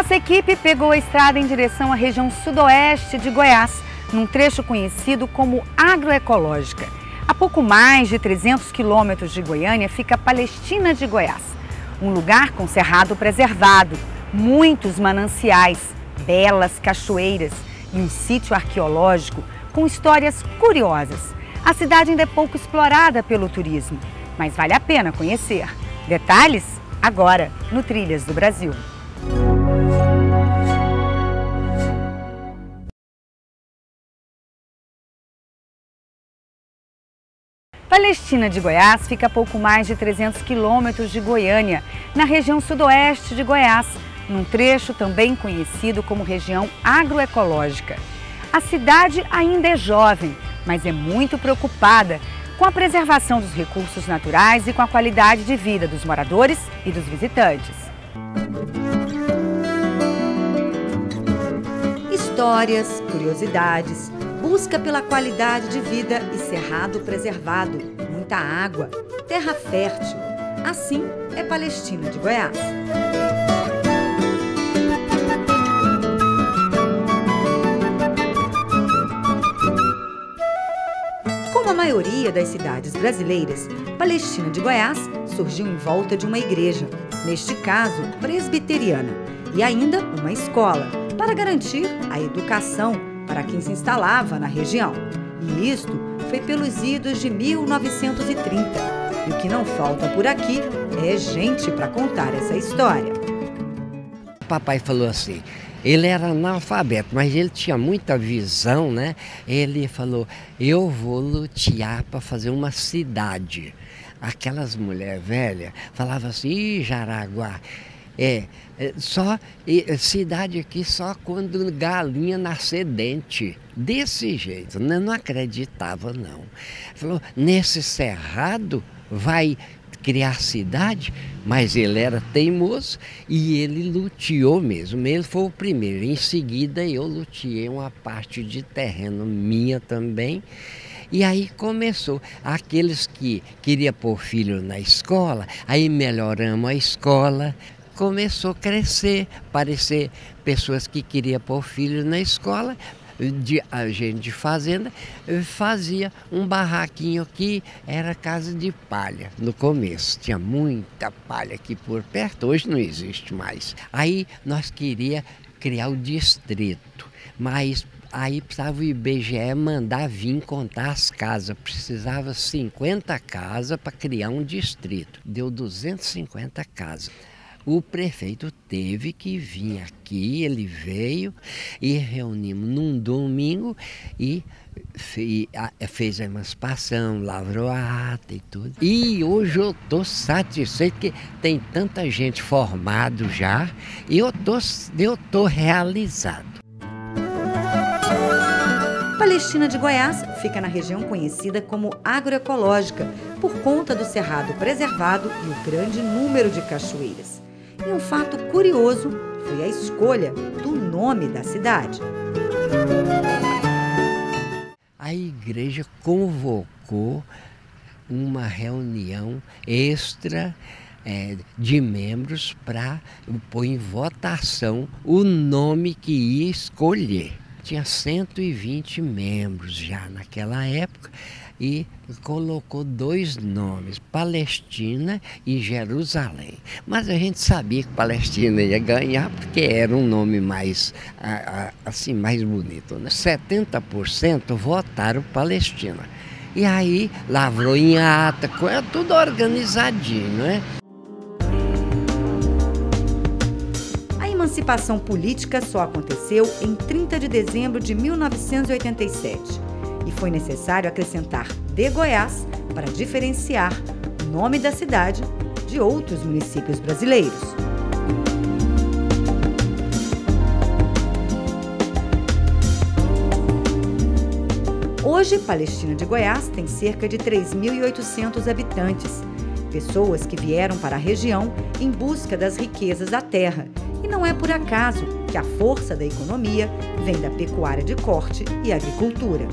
Nossa equipe pegou a estrada em direção à região sudoeste de Goiás, num trecho conhecido como Agroecológica. A pouco mais de 300 quilômetros de Goiânia fica Palestina de Goiás, um lugar com cerrado preservado, muitos mananciais, belas cachoeiras e um sítio arqueológico com histórias curiosas. A cidade ainda é pouco explorada pelo turismo, mas vale a pena conhecer. Detalhes agora no Trilhas do Brasil. Palestina de Goiás fica a pouco mais de 300 quilômetros de Goiânia, na região sudoeste de Goiás, num trecho também conhecido como região agroecológica. A cidade ainda é jovem, mas é muito preocupada com a preservação dos recursos naturais e com a qualidade de vida dos moradores e dos visitantes. Histórias, curiosidades, busca pela qualidade de vida e cerrado preservado, muita água, terra fértil. Assim é Palestina de Goiás. Como a maioria das cidades brasileiras, Palestina de Goiás surgiu em volta de uma igreja, neste caso presbiteriana, e ainda uma escola, para garantir a educação para quem se instalava na região. E isto foi pelos idos de 1930. E o que não falta por aqui é gente para contar essa história. O papai falou assim, ele era analfabeto, mas ele tinha muita visão, né? Ele falou, eu vou lutear para fazer uma cidade. Aquelas mulheres velhas falavam assim, ih, Jaraguá, só cidade aqui só quando galinha nascer dente. Desse jeito, né? Não acreditava não. Falou, nesse cerrado vai criar cidade, mas ele era teimoso e ele luteou mesmo. Ele foi o primeiro. Em seguida eu luteei uma parte de terreno minha também. E aí começou, aqueles que queriam pôr filho na escola, aí melhoramos a escola, começou a crescer, aparecer pessoas que queriam pôr filho na escola, a gente de fazenda fazia um barraquinho aqui, era casa de palha no começo, tinha muita palha aqui por perto, hoje não existe mais. Aí nós queríamos criar o distrito, mas aí precisava o IBGE mandar vir contar as casas, precisava 50 casas para criar um distrito, deu 250 casas. O prefeito teve que vir aqui, ele veio e reunimos num domingo e fez a emancipação, lavrou a ata e tudo. E hoje eu estou satisfeito que tem tanta gente formada já e eu tô realizado. Palestina de Goiás fica na região conhecida como agroecológica por conta do cerrado preservado e o grande número de cachoeiras. E um fato curioso foi a escolha do nome da cidade. A igreja convocou uma reunião extra de membros para pôr em votação o nome que ia escolher. Tinha 120 membros já naquela época e colocou dois nomes, Palestina e Jerusalém. Mas a gente sabia que Palestina ia ganhar porque era um nome mais, assim, mais bonito, né? 70% votaram Palestina. E aí lavrou em ata, tudo organizadinho, né? A emancipação política só aconteceu em 30 de dezembro de 1987 e foi necessário acrescentar de Goiás para diferenciar o nome da cidade de outros municípios brasileiros. Hoje, Palestina de Goiás tem cerca de 3.800 habitantes, pessoas que vieram para a região em busca das riquezas da terra. E não é por acaso que a força da economia vem da pecuária de corte e agricultura.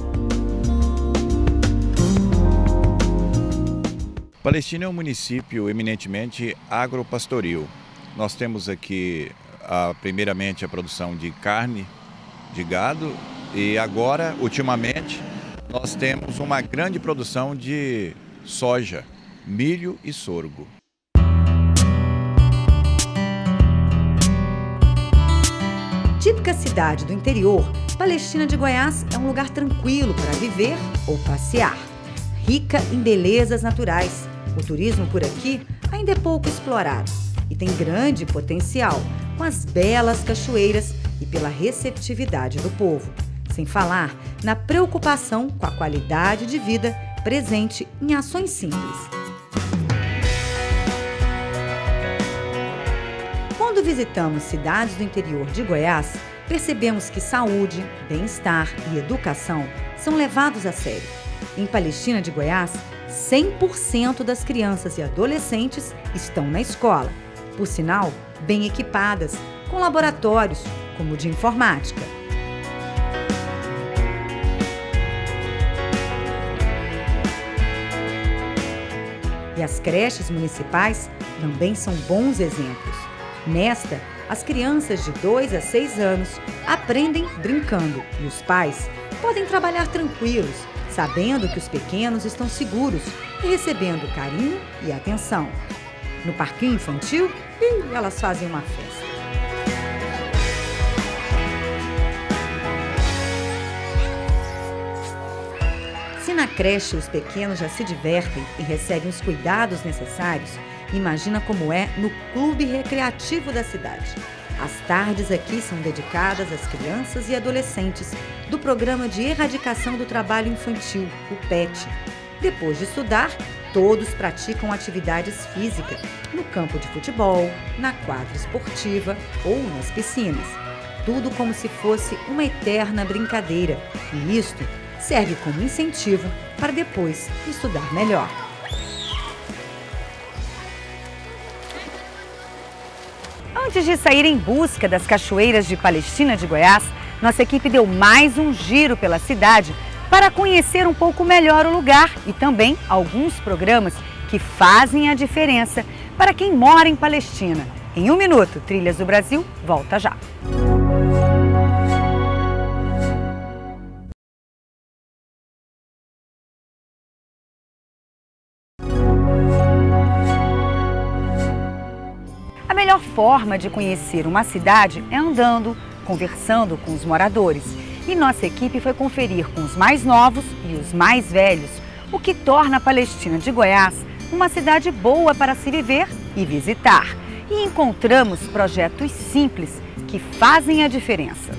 Palestina é um município eminentemente agropastoril. Nós temos aqui primeiramente a produção de carne de gado e agora, ultimamente, nós temos uma grande produção de soja, milho e sorgo. Típica cidade do interior, Palestina de Goiás é um lugar tranquilo para viver ou passear. Rica em belezas naturais, o turismo por aqui ainda é pouco explorado e tem grande potencial com as belas cachoeiras e pela receptividade do povo. Sem falar na preocupação com a qualidade de vida presente em ações simples. Quando visitamos cidades do interior de Goiás, percebemos que saúde, bem-estar e educação são levados a sério. Em Palestina de Goiás, 100% das crianças e adolescentes estão na escola, por sinal, bem equipadas, com laboratórios, como o de informática. E as creches municipais também são bons exemplos. Nesta, as crianças de 2 a 6 anos aprendem brincando e os pais podem trabalhar tranquilos, sabendo que os pequenos estão seguros e recebendo carinho e atenção. No parquinho infantil, elas fazem uma festa. Se na creche os pequenos já se divertem e recebem os cuidados necessários, imagina como é no clube recreativo da cidade. As tardes aqui são dedicadas às crianças e adolescentes do Programa de Erradicação do Trabalho Infantil, o PET. Depois de estudar, todos praticam atividades físicas no campo de futebol, na quadra esportiva ou nas piscinas. Tudo como se fosse uma eterna brincadeira. E isto serve como incentivo para depois estudar melhor. Antes de sair em busca das cachoeiras de Palestina de Goiás, nossa equipe deu mais um giro pela cidade para conhecer um pouco melhor o lugar e também alguns programas que fazem a diferença para quem mora em Palestina. Em 1 minuto, Trilhas do Brasil volta já. A melhor forma de conhecer uma cidade é andando, conversando com os moradores. E nossa equipe foi conferir com os mais novos e os mais velhos, o que torna a Palestina de Goiás uma cidade boa para se viver e visitar. E encontramos projetos simples que fazem a diferença.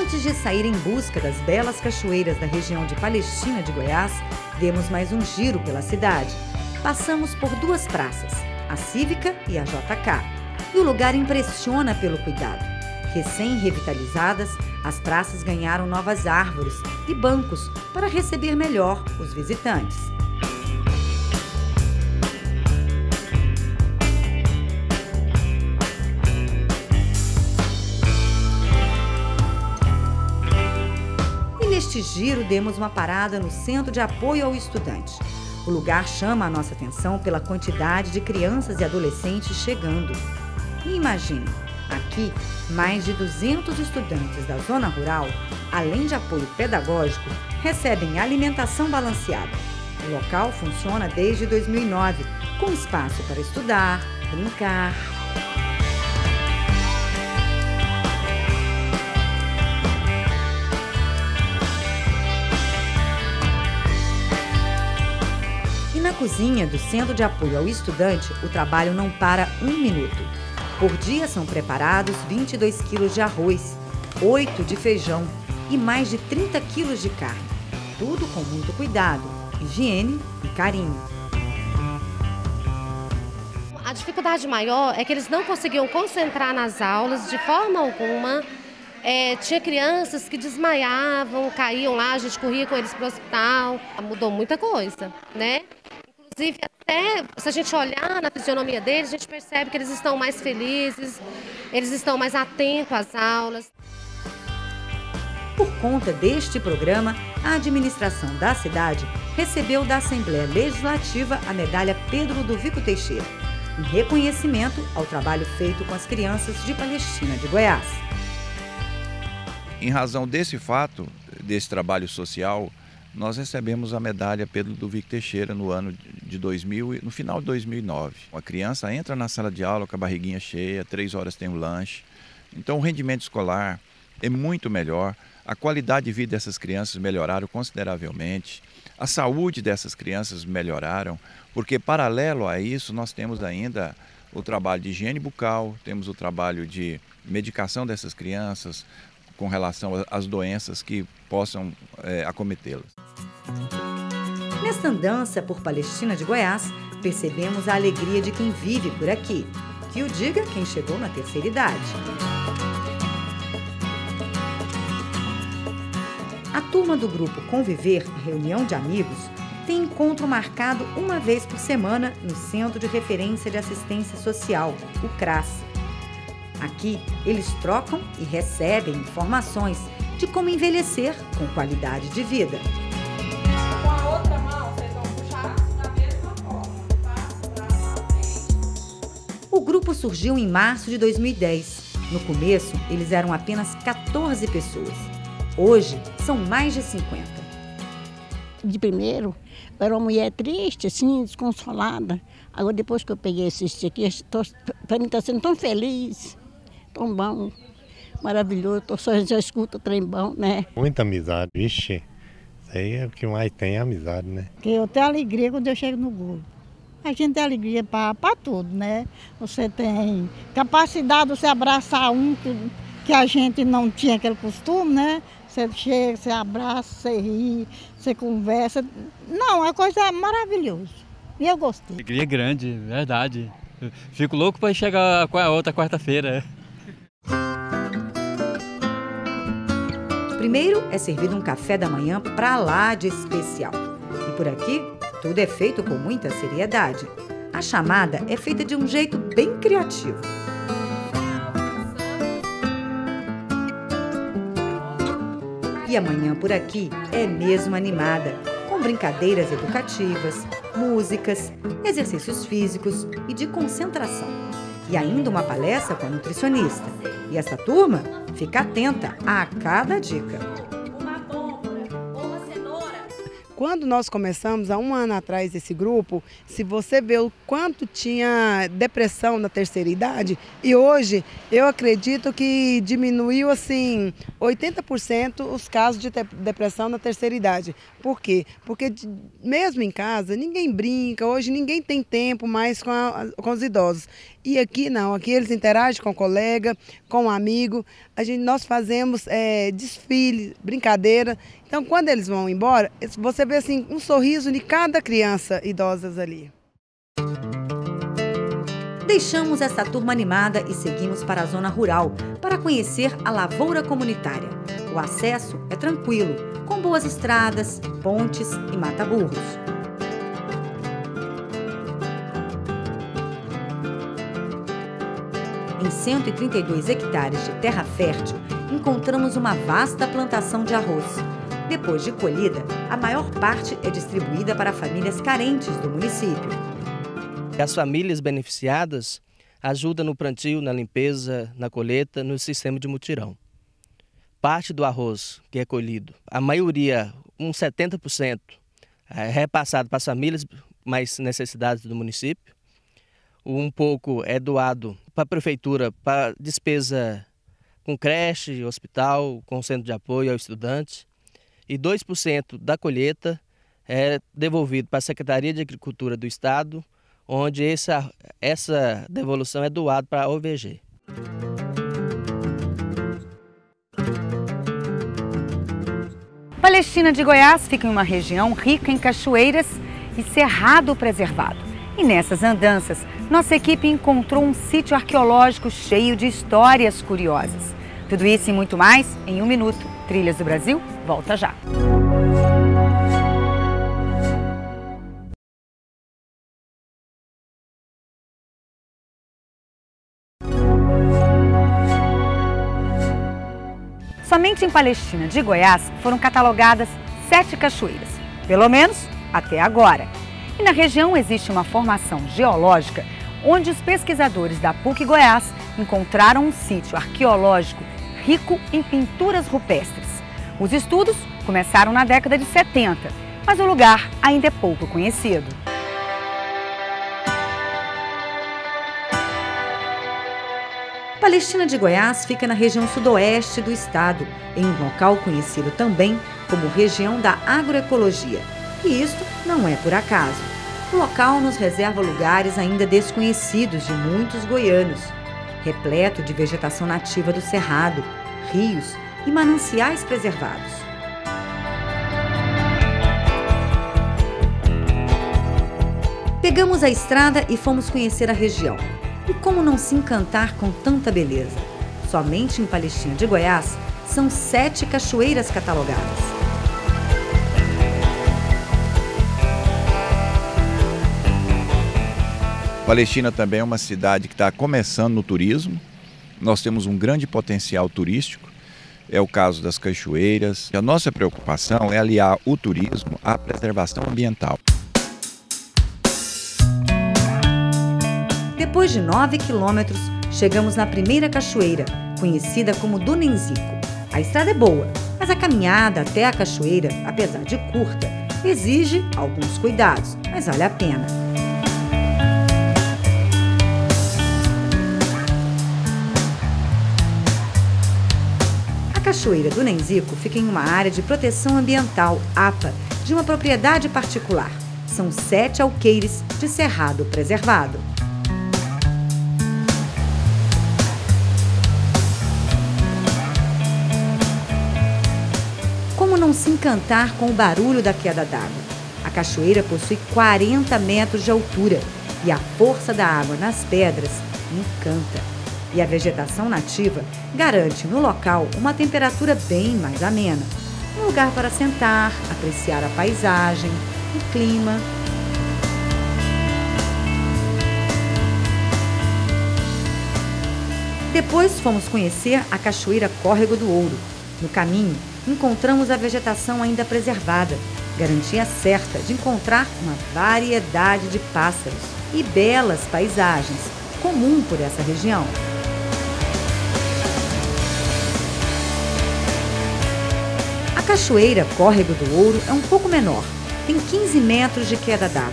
Antes de sair em busca das belas cachoeiras da região de Palestina de Goiás, demos mais um giro pela cidade. Passamos por 2 praças, a Cívica e a JK. E o lugar impressiona pelo cuidado. Recém-revitalizadas, as praças ganharam novas árvores e bancos para receber melhor os visitantes. E neste giro demos uma parada no Centro de Apoio ao Estudante. O lugar chama a nossa atenção pela quantidade de crianças e adolescentes chegando. E imagine, aqui, mais de 200 estudantes da zona rural, além de apoio pedagógico, recebem alimentação balanceada. O local funciona desde 2009, com espaço para estudar, brincar. E na cozinha do Centro de Apoio ao Estudante, o trabalho não para 1 minuto. Por dia são preparados 22 quilos de arroz, 8 de feijão e mais de 30 quilos de carne. Tudo com muito cuidado, higiene e carinho. A dificuldade maior é que eles não conseguiam concentrar nas aulas de forma alguma. Tinha crianças que desmaiavam, caíam lá, a gente corria com eles para o hospital. Mudou muita coisa, né? Inclusive, até se a gente olhar na fisionomia deles, a gente percebe que eles estão mais felizes, eles estão mais atentos às aulas. Por conta deste programa, a administração da cidade recebeu da Assembleia Legislativa a medalha Pedro Ludovico Teixeira. em reconhecimento ao trabalho feito com as crianças de Palestina de Goiás. Em razão desse fato, desse trabalho social, nós recebemos a medalha Pedro Ludovico Teixeira no ano de 2000, no final de 2009. A criança entra na sala de aula com a barriguinha cheia, 3 horas tem o lanche. Então o rendimento escolar é muito melhor, a qualidade de vida dessas crianças melhoraram consideravelmente, a saúde dessas crianças melhoraram, porque paralelo a isso nós temos ainda o trabalho de higiene bucal, temos o trabalho de medicação dessas crianças com relação às doenças que possam acometê-las. Nesta andança por Palestina de Goiás, percebemos a alegria de quem vive por aqui, que o diga quem chegou na terceira idade. A turma do grupo Conviver, reunião de amigos, tem encontro marcado uma vez por semana no Centro de Referência de Assistência Social, o CRAS. Aqui, eles trocam e recebem informações de como envelhecer com qualidade de vida. Com a outra mão, vocês vão puxar da mesma forma, tá? O grupo surgiu em março de 2010. No começo, eles eram apenas 14 pessoas. Hoje, são mais de 50. De primeiro, eu era uma mulher triste, assim, desconsolada. Agora, depois que eu peguei esse aqui, para mim está sendo tão feliz, tão bom, maravilhoso. Já escuto o trem bom, né? Muita amizade, vixe. Isso aí é o que mais tem, é amizade, né? Porque eu tenho alegria quando eu chego no grupo. A gente tem alegria para tudo, né? Você tem capacidade de você abraçar um que a gente não tinha aquele costume, né? Você chega, você abraça, você ri, você conversa. Não, é coisa maravilhosa. E eu gostei. Alegria grande, verdade. Eu fico louco para chegar a outra quarta-feira. Primeiro é servido um café da manhã pra lá de especial. E por aqui, tudo é feito com muita seriedade. A chamada é feita de um jeito bem criativo. E a manhã por aqui é mesmo animada, com brincadeiras educativas, músicas, exercícios físicos e de concentração. E ainda uma palestra com a nutricionista. E essa turma fica atenta a cada dica. Uma abóbora ou uma cenoura. Quando nós começamos, há um ano atrás, esse grupo, se você vê o quanto tinha depressão na terceira idade, e hoje eu acredito que diminuiu assim 80% os casos de depressão na terceira idade. Por quê? Porque mesmo em casa, ninguém brinca, hoje ninguém tem tempo mais com os idosos. E aqui não, aqui eles interagem com o colega, com o amigo, nós fazemos desfile, brincadeira. Então, quando eles vão embora, você vê assim, um sorriso de cada criança idosa ali. Deixamos essa turma animada e seguimos para a zona rural, para conhecer a lavoura comunitária. O acesso é tranquilo, com boas estradas, pontes e mata-burros. Em 132 hectares de terra fértil, encontramos uma vasta plantação de arroz. Depois de colhida, a maior parte é distribuída para famílias carentes do município. As famílias beneficiadas ajudam no plantio, na limpeza, na colheita, no sistema de mutirão. Parte do arroz que é colhido, a maioria, uns 70%, é repassado para as famílias mais necessidades do município. Um pouco é doado para a prefeitura, para despesa com creche, hospital, com centro de apoio ao estudante. E 2% da colheita é devolvido para a Secretaria de Agricultura do Estado, onde essa devolução é doada para a OVG. Palestina de Goiás fica em uma região rica em cachoeiras e cerrado preservado. E nessas andanças, nossa equipe encontrou um sítio arqueológico cheio de histórias curiosas. Tudo isso e muito mais em 1 minuto. Trilhas do Brasil, volta já. Somente em Palestina de Goiás foram catalogadas 7 cachoeiras, pelo menos até agora. E na região existe uma formação geológica onde os pesquisadores da PUC Goiás encontraram um sítio arqueológico rico em pinturas rupestres. Os estudos começaram na década de 70, mas o lugar ainda é pouco conhecido. Palestina de Goiás fica na região sudoeste do estado, em um local conhecido também como região da agroecologia. E isto não é por acaso. O local nos reserva lugares ainda desconhecidos de muitos goianos, repleto de vegetação nativa do cerrado, rios e mananciais preservados. Pegamos a estrada e fomos conhecer a região. E como não se encantar com tanta beleza? Somente em Palestina de Goiás são 7 cachoeiras catalogadas. Palestina também é uma cidade que está começando no turismo. Nós temos um grande potencial turístico. É o caso das cachoeiras. A nossa preocupação é aliar o turismo à preservação ambiental. Depois de 9 quilômetros, chegamos na primeira cachoeira, conhecida como do Nenzico. A estrada é boa, mas a caminhada até a cachoeira, apesar de curta, exige alguns cuidados, mas vale a pena. A cachoeira do Nenzico fica em uma área de proteção ambiental, APA, de uma propriedade particular. São 7 alqueires de cerrado preservado. Como não se encantar com o barulho da queda d'água? A cachoeira possui 40 metros de altura e a força da água nas pedras encanta. E a vegetação nativa garante no local uma temperatura bem mais amena. Um lugar para sentar, apreciar a paisagem, o clima. Depois fomos conhecer a Cachoeira Córrego do Ouro. No caminho, encontramos a vegetação ainda preservada, garantia certa de encontrar uma variedade de pássaros e belas paisagens, comum por essa região. A Cachoeira Córrego do Ouro é um pouco menor, tem 15 metros de queda d'água,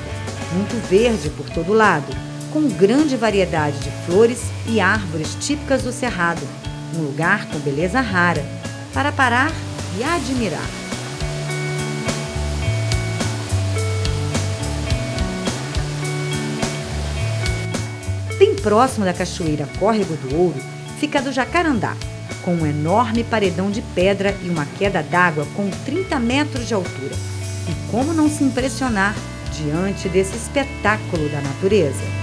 muito verde por todo lado, com grande variedade de flores e árvores típicas do Cerrado, um lugar com beleza rara, para parar e admirar. Bem próximo da Cachoeira Córrego do Ouro fica a do Jacarandá, com um enorme paredão de pedra e uma queda d'água com 30 metros de altura. E como não se impressionar diante desse espetáculo da natureza?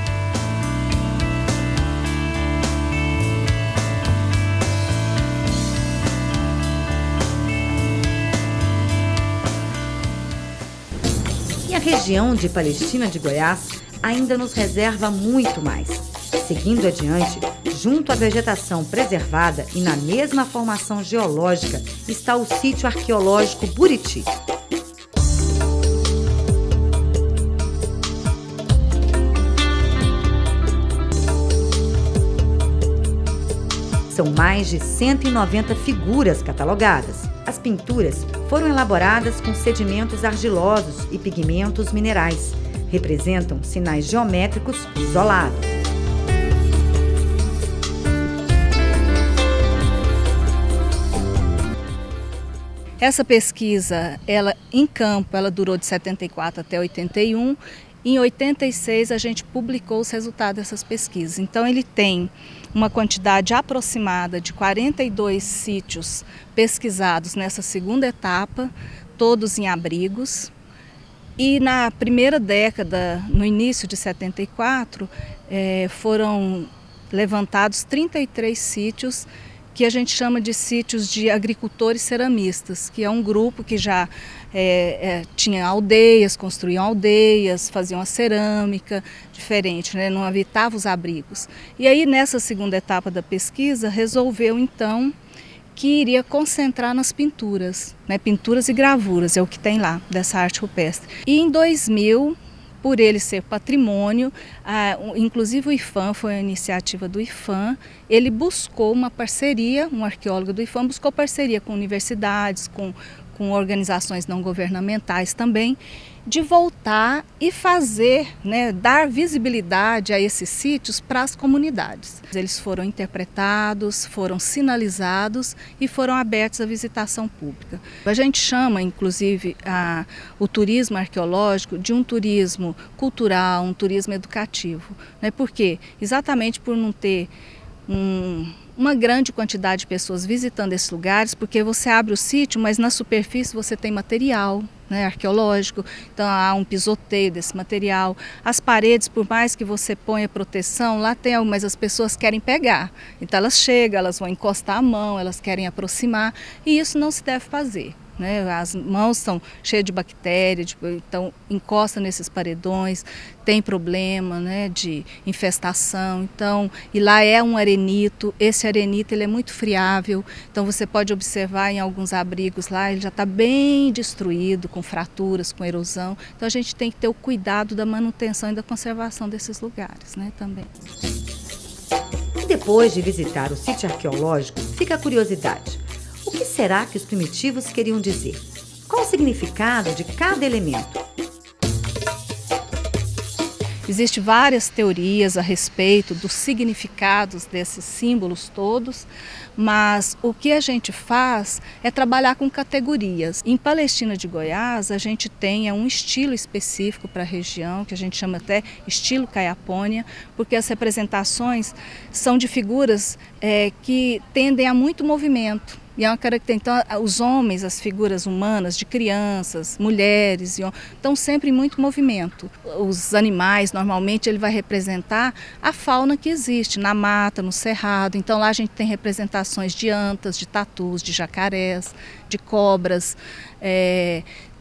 A região de Palestina de Goiás ainda nos reserva muito mais. Seguindo adiante, junto à vegetação preservada e na mesma formação geológica, está o sítio arqueológico Buriti. São mais de 190 figuras catalogadas. As pinturas foram elaboradas com sedimentos argilosos e pigmentos minerais. Representam sinais geométricos isolados. Essa pesquisa, ela em campo, ela durou de 74 até 81. Em 86 a gente publicou os resultados dessas pesquisas. Então ele tem uma quantidade aproximada de 42 sítios pesquisados nessa segunda etapa, todos em abrigos. E na primeira década, no início de 74, foram levantados 33 sítios que a gente chama de sítios de agricultores ceramistas, que é um grupo que já tinha aldeias, construíam aldeias, faziam a cerâmica diferente, né? Não habitava os abrigos. E aí, nessa segunda etapa da pesquisa, resolveu então que iria concentrar nas pinturas, né? Pinturas e gravuras, é o que tem lá, dessa arte rupestre. E em 2000, por ele ser patrimônio, inclusive o IPHAN, foi a iniciativa do IPHAN, ele buscou uma parceria, um arqueólogo do IPHAN buscou parceria com universidades, com organizações não governamentais também, de voltar e fazer, né, dar visibilidade a esses sítios para as comunidades. Eles foram interpretados, foram sinalizados e foram abertos à visitação pública. A gente chama, inclusive, o turismo arqueológico de um turismo cultural, um turismo educativo, né? Por quê? Exatamente por não ter uma grande quantidade de pessoas visitando esses lugares, porque você abre o sítio, mas na superfície você tem material, né, arqueológico, então há um pisoteio desse material. As paredes, por mais que você ponha proteção, lá tem algo, mas as pessoas querem pegar. Então elas chegam, elas vão encostar a mão, elas querem aproximar, e isso não se deve fazer. Né? As mãos são cheias de bactérias, então encosta nesses paredões, tem problema, né, de infestação. Então, e lá é um arenito, esse arenito ele é muito friável, então você pode observar em alguns abrigos lá, ele já está bem destruído, com fraturas, com erosão. Então a gente tem que ter o cuidado da manutenção e da conservação desses lugares, né, também. E depois de visitar o sítio arqueológico, fica a curiosidade. O que será que os primitivos queriam dizer? Qual o significado de cada elemento? Existem várias teorias a respeito dos significados desses símbolos todos, mas o que a gente faz é trabalhar com categorias. Em Palestina de Goiás, a gente tem um estilo específico para a região, que a gente chama até estilo Caiapônia, porque as representações são de figuras que tendem a muito movimento. E é uma característica, então, os homens, as figuras humanas, de crianças, mulheres, estão sempre em muito movimento. Os animais, normalmente, ele vai representar a fauna que existe na mata, no cerrado. Então, lá a gente tem representações de antas, de tatus, de jacarés, de cobras,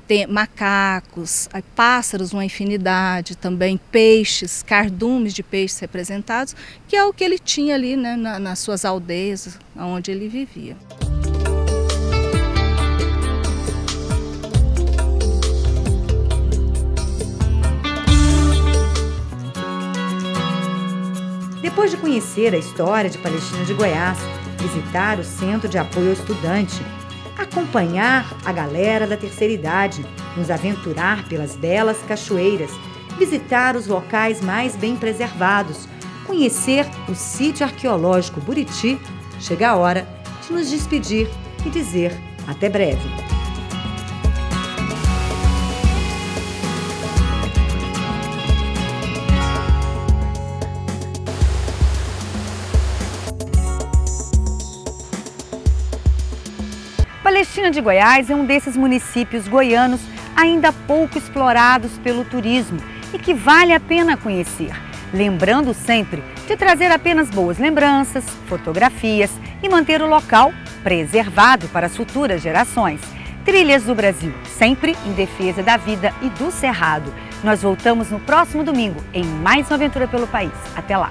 tem macacos, pássaros, uma infinidade, também peixes, cardumes de peixes representados, que é o que ele tinha ali, né, nas suas aldeias, onde ele vivia. Depois de conhecer a história de Palestina de Goiás, visitar o Centro de Apoio ao Estudante, acompanhar a galera da terceira idade, nos aventurar pelas belas cachoeiras, visitar os locais mais bem preservados, conhecer o sítio arqueológico Buriti, chega a hora de nos despedir e dizer até breve. Palestina de Goiás é um desses municípios goianos ainda pouco explorados pelo turismo e que vale a pena conhecer. Lembrando sempre de trazer apenas boas lembranças, fotografias e manter o local preservado para as futuras gerações. Trilhas do Brasil, sempre em defesa da vida e do cerrado. Nós voltamos no próximo domingo em mais uma aventura pelo país. Até lá!